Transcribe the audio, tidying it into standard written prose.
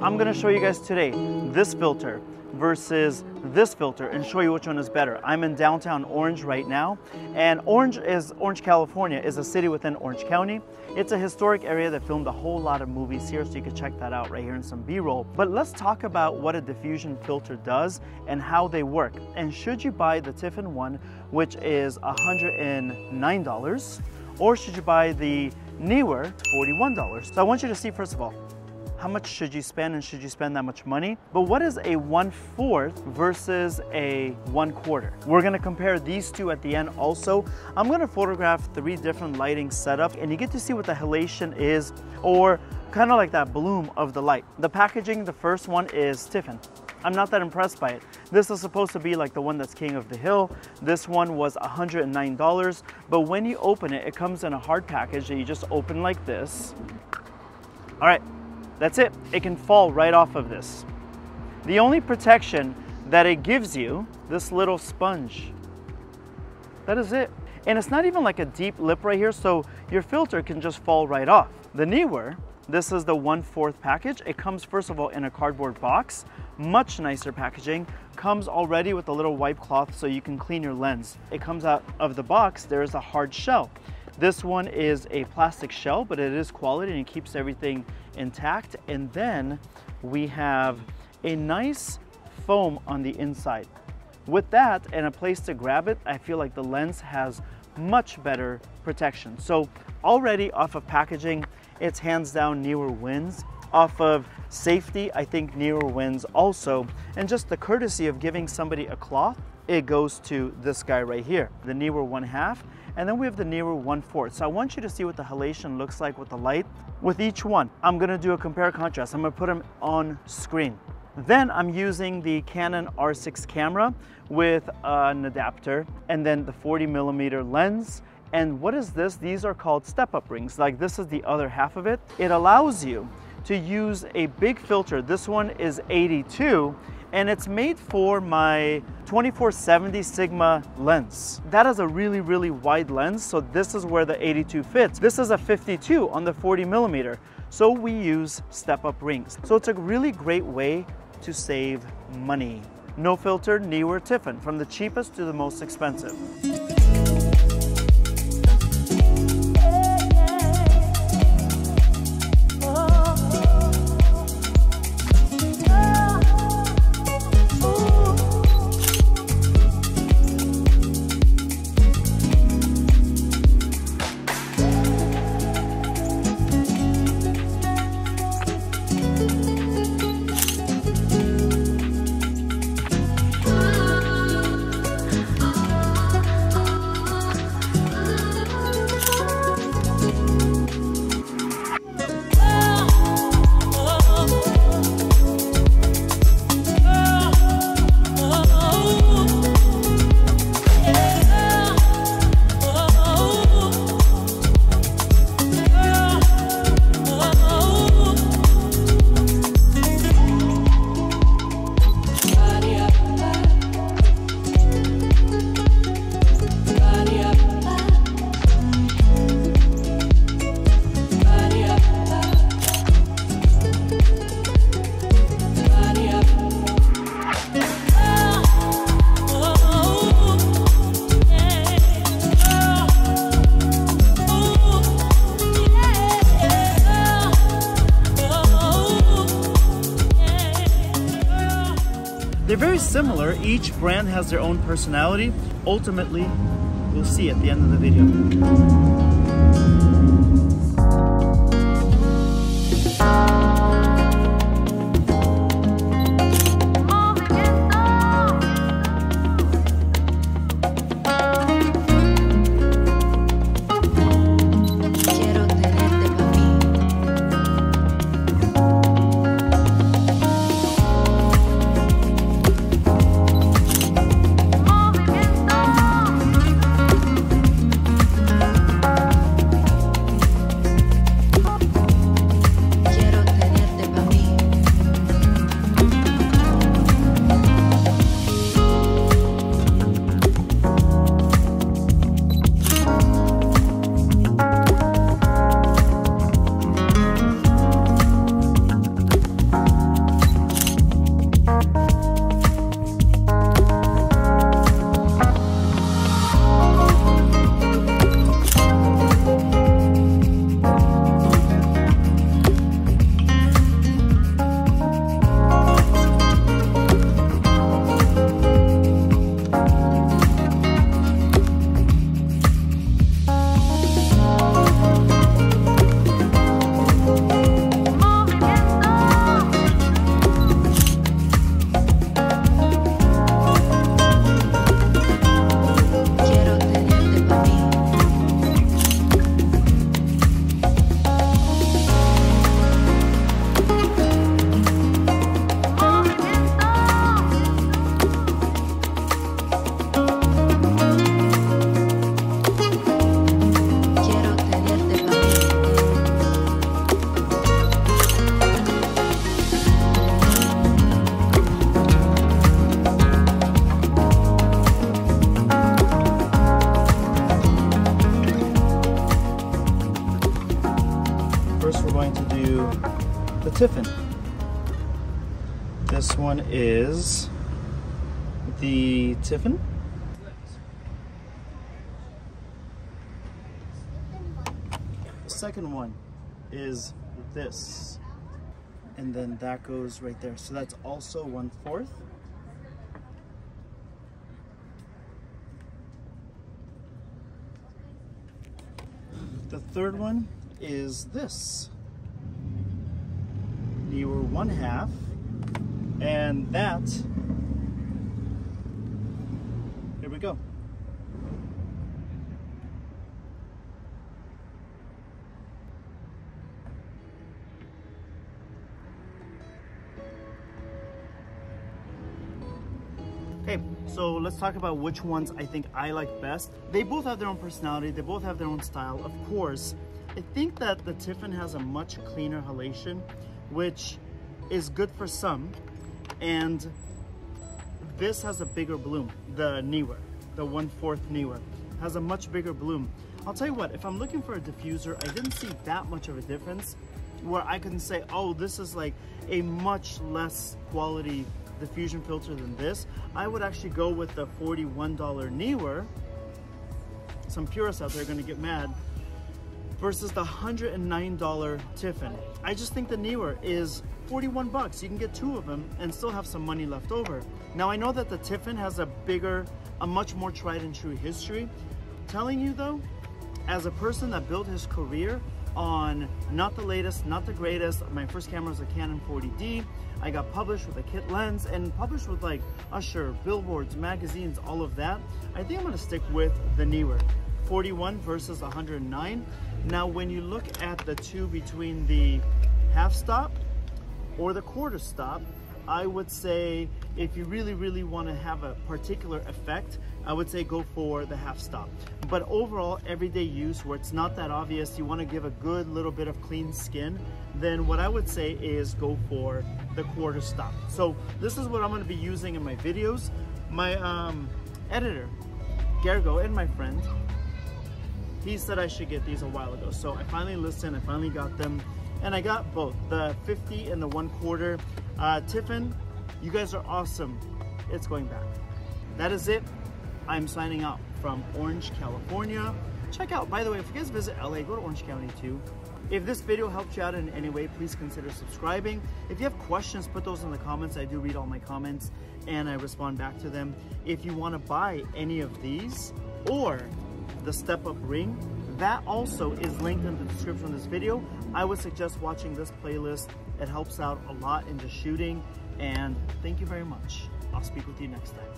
I'm going to show you guys today this filter versus this filter and show you which one is better. I'm in downtown Orange right now, and Orange, California is a city within Orange County. It's a historic area that filmed a whole lot of movies here, so you can check that out right here in some B-roll. But let's talk about what a diffusion filter does and how they work. And should you buy the Tiffen one, which is $109, or should you buy the Neewer, $41? So I want you to see, first of all, how much should you spend, and should you spend that much money? But what is a 1/4 versus a 1/4? We're gonna compare these two at the end also. I'm gonna photograph 3 different lighting setups, and you get to see what the halation is, or kind of like that bloom of the light. The packaging, the first one is Tiffen. I'm not that impressed by it. This is supposed to be like the one that's king of the hill. This one was $109, but when you open it, it comes in a hard package that you just open like this. All right. That's it. It can fall right off of this. The only protection that it gives you, this little sponge. That is it. And it's not even like a deep lip right here, so your filter can just fall right off. The Neewer, this is the 1/4 package. It comes, first of all, in a cardboard box. Much nicer packaging. Comes already with a little wipe cloth so you can clean your lens. It comes out of the box, there is a hard shell. This one is a plastic shell, but it is quality and it keeps everything intact. And then we have a nice foam on the inside. With that and a place to grab it, I feel like the lens has much better protection. So already off of packaging, it's hands down Neewer wins. Off of safety, I think Neewer wins also. And just the courtesy of giving somebody a cloth, it goes to this guy right here, the Neewer 1/2, and then we have the Neewer 1/4. So I want you to see what the halation looks like with the light. With each one, I'm gonna do a compare contrast. I'm gonna put them on screen. Then I'm using the Canon R6 camera with an adapter, and then the 40mm lens. And what is this? These are called step-up rings. Like, this is the other half of it. It allows you to use a big filter. This one is 82, and it's made for my 24-70 Sigma lens. That is a really, really wide lens, so this is where the 82 fits. This is a 52 on the 40mm, so we use step-up rings. So it's a really great way to save money. No filter, Neewer, Tiffen, from the cheapest to the most expensive. They're very similar. Each brand has their own personality. Ultimately, we'll see at the end of the video. This one is the Tiffen. The second one is this. And then that goes right there. So that's also 1/4. The third one is this. Neewer 1/2. And that, here we go. Okay, so let's talk about which ones I think I like best. They both have their own personality, they both have their own style. Of course, I think that the Tiffen has a much cleaner halation, which is good for some, and this has a bigger bloom. The Neewer, the 1/4 Neewer, has a much bigger bloom. I'll tell you what, if I'm looking for a diffuser, I didn't see that much of a difference where I can say, oh, this is like a much less quality diffusion filter than this. I would actually go with the $41 Neewer. Some purists out there are gonna get mad, versus the $109 Tiffen. I just think the Neewer is 41 bucks. You can get 2 of them and still have some money left over. Now I know that the Tiffen has a much more tried and true history. Telling you though, as a person that built his career on not the latest, not the greatest, my first camera was a Canon 40D. I got published with a kit lens and published with like Usher, billboards, magazines, all of that. I think I'm gonna stick with the Neewer. 41 versus 109. Now when you look at the two between the half stop or the quarter stop, I would say if you really want to have a particular effect, I would say go for the half stop. But overall, everyday use where it's not that obvious, you want to give a good little bit of clean skin, then what I would say is go for the quarter stop. So this is what I'm going to be using in my videos. My editor, Gergo, and my friend, he said I should get these a while ago. So I finally listened, I finally got them, and I got both, the 50 and the 1/4. Tiffen, you guys are awesome. It's going back. That is it. I'm signing out from Orange, California. Check out, by the way, if you guys visit LA, go to Orange County too. If this video helped you out in any way, please consider subscribing. If you have questions, put those in the comments. I do read all my comments and I respond back to them. If you want to buy any of these or the Step Up ring, that also is linked in the description of this video. I would suggest watching this playlist. It helps out a lot in the shooting, and thank you very much. I'll speak with you next time.